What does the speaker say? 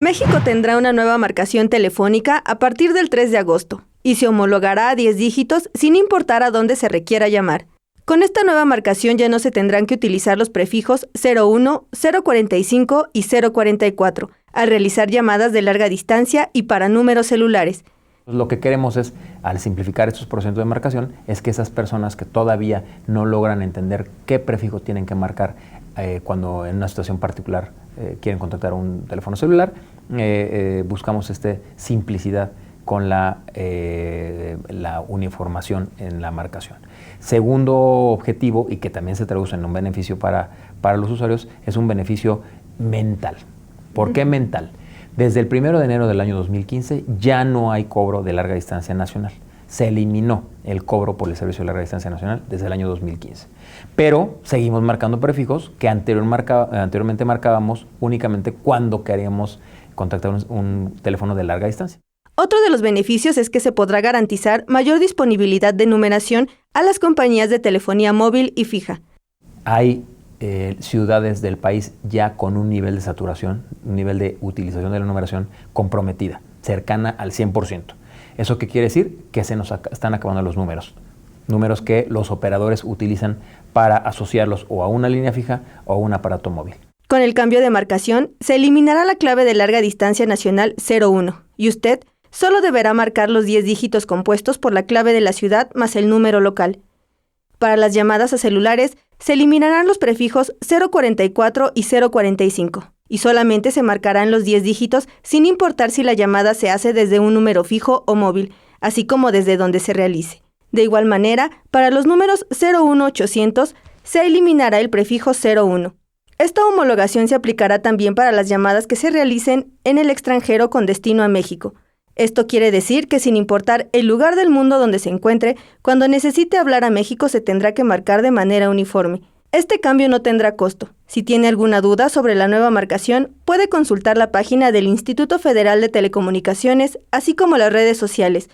México tendrá una nueva marcación telefónica a partir del 3 de agosto y se homologará a 10 dígitos sin importar a dónde se requiera llamar. Con esta nueva marcación ya no se tendrán que utilizar los prefijos 01, 045 y 044 al realizar llamadas de larga distancia y para números celulares. Lo que queremos es, al simplificar estos procedimientos de marcación, es que esas personas que todavía no logran entender qué prefijo tienen que marcar cuando en una situación particular quieren contactar un teléfono celular, buscamos simplicidad con la uniformación en la marcación. Segundo objetivo, y que también se traduce en un beneficio para los usuarios, es un beneficio mental. ¿Por qué mental? Desde el 1 de enero del año 2015 ya no hay cobro de larga distancia nacional. Se eliminó el cobro por el servicio de larga distancia nacional desde el año 2015. Pero seguimos marcando prefijos que anteriormente marcábamos únicamente cuando queríamos contactar un teléfono de larga distancia. Otro de los beneficios es que se podrá garantizar mayor disponibilidad de numeración a las compañías de telefonía móvil y fija. Hay ciudades del país ya con un nivel de saturación, un nivel de utilización de la numeración comprometida, cercana al 100%. ¿Eso qué quiere decir? Que se nos están acabando los números que los operadores utilizan para asociarlos o a una línea fija o a un aparato móvil. Con el cambio de marcación, se eliminará la clave de larga distancia nacional 01 y usted solo deberá marcar los 10 dígitos compuestos por la clave de la ciudad más el número local. Para las llamadas a celulares, se eliminarán los prefijos 044 y 045 y solamente se marcarán los 10 dígitos sin importar si la llamada se hace desde un número fijo o móvil, así como desde donde se realice. De igual manera, para los números 01800 se eliminará el prefijo 01. Esta homologación se aplicará también para las llamadas que se realicen en el extranjero con destino a México. Esto quiere decir que sin importar el lugar del mundo donde se encuentre, cuando necesite hablar a México se tendrá que marcar de manera uniforme. Este cambio no tendrá costo. Si tiene alguna duda sobre la nueva marcación, puede consultar la página del Instituto Federal de Telecomunicaciones, así como las redes sociales,